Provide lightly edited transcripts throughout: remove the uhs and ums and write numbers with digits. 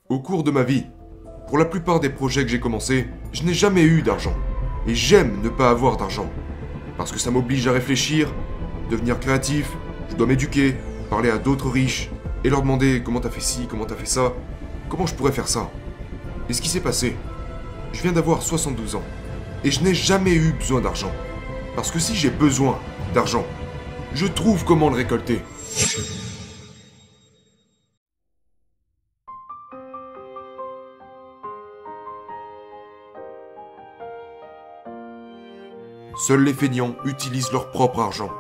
Au cours de ma vie, pour la plupart des projets que j'ai commencés, je n'ai jamais eu d'argent. Et j'aime ne pas avoir d'argent. Parce que ça m'oblige à réfléchir, devenir créatif, je dois m'éduquer, parler à d'autres riches, et leur demander comment t'as fait ci, comment t'as fait ça, comment je pourrais faire ça. Et ce qui s'est passé, je viens d'avoir 72 ans, et je n'ai jamais eu besoin d'argent. Parce que si j'ai besoin d'argent, je trouve comment le récolter. Seuls les feignants utilisent leur propre argent.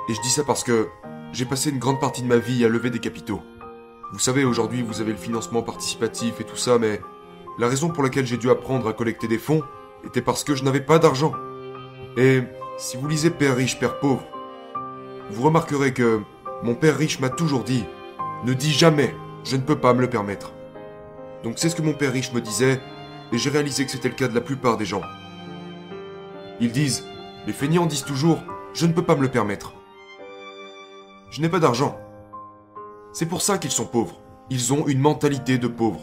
Et je dis ça parce que j'ai passé une grande partie de ma vie à lever des capitaux. Vous savez, aujourd'hui, vous avez le financement participatif et tout ça, mais la raison pour laquelle j'ai dû apprendre à collecter des fonds était parce que je n'avais pas d'argent. Et si vous lisez Père riche, Père pauvre, vous remarquerez que mon père riche m'a toujours dit « Ne dis jamais, je ne peux pas me le permettre ». Donc c'est ce que mon père riche me disait, et j'ai réalisé que c'était le cas de la plupart des gens. Ils disent, les feignants disent toujours « Je ne peux pas me le permettre ». Je n'ai pas d'argent. C'est pour ça qu'ils sont pauvres. Ils ont une mentalité de pauvre.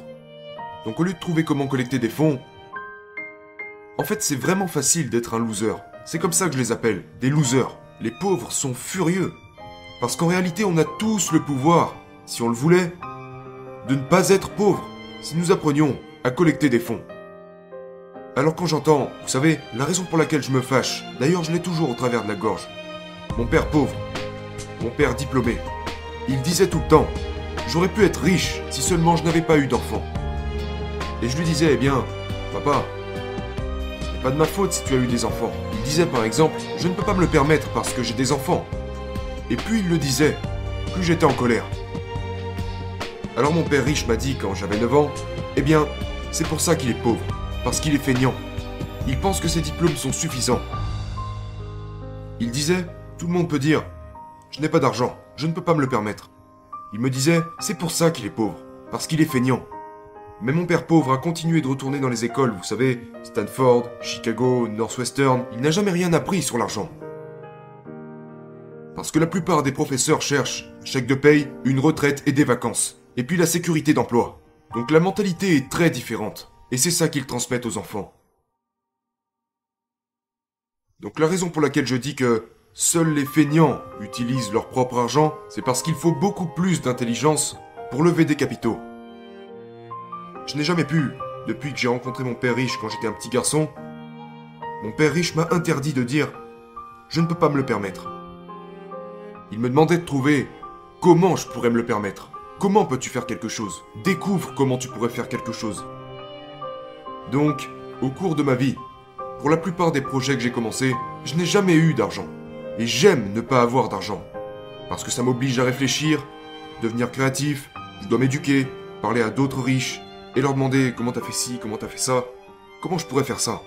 Donc au lieu de trouver comment collecter des fonds, en fait c'est vraiment facile d'être un loser. C'est comme ça que je les appelle, des losers. Les pauvres sont furieux. Parce qu'en réalité on a tous le pouvoir, si on le voulait, de ne pas être pauvres, si nous apprenions à collecter des fonds. Alors quand j'entends, vous savez, la raison pour laquelle je me fâche, d'ailleurs je l'ai toujours au travers de la gorge. Mon père pauvre, mon père diplômé, il disait tout le temps, j'aurais pu être riche si seulement je n'avais pas eu d'enfants. Et je lui disais, eh bien, papa, ce n'est pas de ma faute si tu as eu des enfants. Il disait par exemple, je ne peux pas me le permettre parce que j'ai des enfants. Et plus il le disait, plus j'étais en colère. Alors mon père riche m'a dit quand j'avais 9 ans, eh bien, c'est pour ça qu'il est pauvre. Parce qu'il est feignant. Il pense que ses diplômes sont suffisants. Il disait, tout le monde peut dire, je n'ai pas d'argent, je ne peux pas me le permettre. Il me disait, c'est pour ça qu'il est pauvre, parce qu'il est feignant. Mais mon père pauvre a continué de retourner dans les écoles, vous savez, Stanford, Chicago, Northwestern, il n'a jamais rien appris sur l'argent. Parce que la plupart des professeurs cherchent chèque de paye, une retraite et des vacances. Et puis la sécurité d'emploi. Donc la mentalité est très différente. Et c'est ça qu'ils transmettent aux enfants. Donc la raison pour laquelle je dis que seuls les feignants utilisent leur propre argent, c'est parce qu'il faut beaucoup plus d'intelligence pour lever des capitaux. Je n'ai jamais pu, depuis que j'ai rencontré mon père riche quand j'étais un petit garçon, mon père riche m'a interdit de dire « Je ne peux pas me le permettre ». Il me demandait de trouver comment je pourrais me le permettre. Comment peux-tu faire quelque chose? Découvre comment tu pourrais faire quelque chose. Donc, au cours de ma vie, pour la plupart des projets que j'ai commencés, je n'ai jamais eu d'argent. Et j'aime ne pas avoir d'argent. Parce que ça m'oblige à réfléchir, devenir créatif, je dois m'éduquer, parler à d'autres riches, et leur demander comment t'as fait ci, comment t'as fait ça, comment je pourrais faire ça.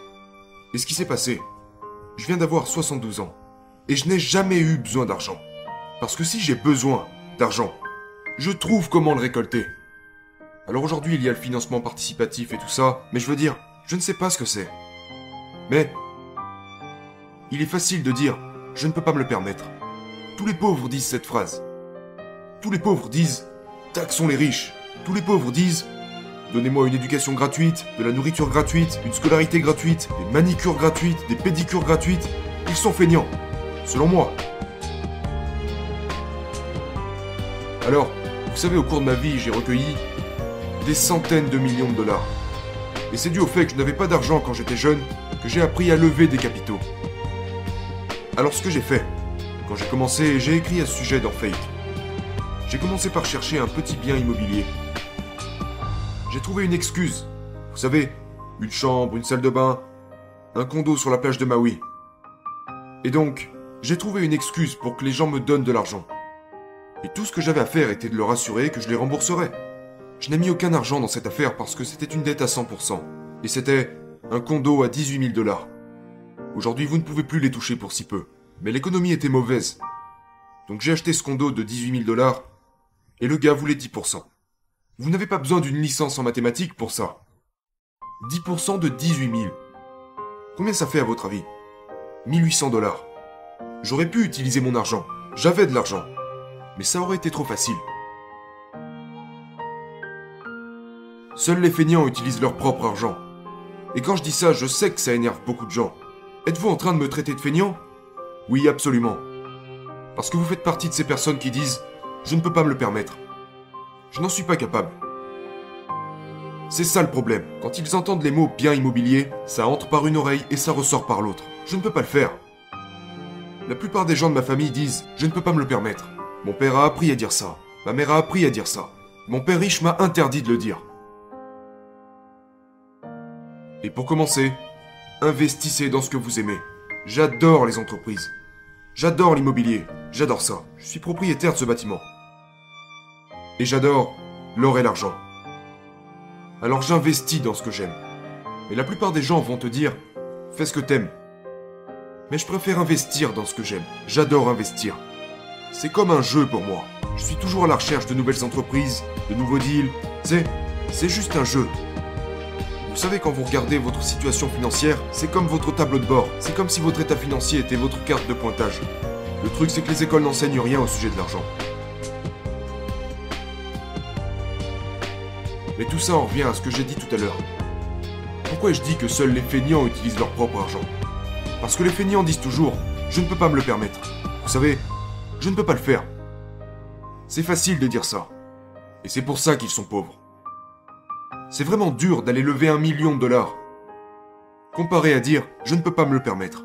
Et ce qui s'est passé, je viens d'avoir 72 ans, et je n'ai jamais eu besoin d'argent. Parce que si j'ai besoin d'argent, je trouve comment le récolter. Alors aujourd'hui, il y a le financement participatif et tout ça, mais je veux dire, je ne sais pas ce que c'est. Mais il est facile de dire, je ne peux pas me le permettre. Tous les pauvres disent cette phrase. Tous les pauvres disent, taxons les riches. Tous les pauvres disent, donnez-moi une éducation gratuite, de la nourriture gratuite, une scolarité gratuite, des manicures gratuites, des pédicures gratuites. Ils sont feignants, selon moi. Alors, vous savez, au cours de ma vie, j'ai recueilli des centaines de millions de dollars. Et c'est dû au fait que je n'avais pas d'argent quand j'étais jeune, que j'ai appris à lever des capitaux. Alors ce que j'ai fait, quand j'ai commencé, j'ai écrit à ce sujet dans Fake. J'ai commencé par chercher un petit bien immobilier. J'ai trouvé une excuse. Vous savez, une chambre, une salle de bain, un condo sur la plage de Maui. Et donc, j'ai trouvé une excuse pour que les gens me donnent de l'argent. Et tout ce que j'avais à faire était de leur assurer que je les rembourserais. Je n'ai mis aucun argent dans cette affaire parce que c'était une dette à 100%. Et c'était un condo à 18 000 $. Aujourd'hui, vous ne pouvez plus les toucher pour si peu. Mais l'économie était mauvaise. Donc j'ai acheté ce condo de 18 000 $, et le gars voulait 10%. Vous n'avez pas besoin d'une licence en mathématiques pour ça. 10% de 18 000. Combien ça fait à votre avis? 1800 $. J'aurais pu utiliser mon argent. J'avais de l'argent. Mais ça aurait été trop facile. Seuls les feignants utilisent leur propre argent. Et quand je dis ça, je sais que ça énerve beaucoup de gens. Êtes-vous en train de me traiter de feignant? Oui, absolument. Parce que vous faites partie de ces personnes qui disent « Je ne peux pas me le permettre ». Je n'en suis pas capable. C'est ça le problème. Quand ils entendent les mots bien immobilier, ça entre par une oreille et ça ressort par l'autre. Je ne peux pas le faire. La plupart des gens de ma famille disent « Je ne peux pas me le permettre ». Mon père a appris à dire ça. Ma mère a appris à dire ça. Mon père riche m'a interdit de le dire. Et pour commencer, investissez dans ce que vous aimez. J'adore les entreprises. J'adore l'immobilier. J'adore ça. Je suis propriétaire de ce bâtiment. Et j'adore l'or et l'argent. Alors j'investis dans ce que j'aime. Et la plupart des gens vont te dire « Fais ce que t'aimes ». Mais je préfère investir dans ce que j'aime. J'adore investir. C'est comme un jeu pour moi. Je suis toujours à la recherche de nouvelles entreprises, de nouveaux deals. C'est juste un jeu. Vous savez, quand vous regardez votre situation financière, c'est comme votre tableau de bord. C'est comme si votre état financier était votre carte de pointage. Le truc, c'est que les écoles n'enseignent rien au sujet de l'argent. Mais tout ça en revient à ce que j'ai dit tout à l'heure. Pourquoi je dis que seuls les feignants utilisent leur propre argent? Parce que les feignants disent toujours « Je ne peux pas me le permettre ». Vous savez, je ne peux pas le faire. C'est facile de dire ça. Et c'est pour ça qu'ils sont pauvres. C'est vraiment dur d'aller lever 1 million de dollars. Comparé à dire « Je ne peux pas me le permettre ».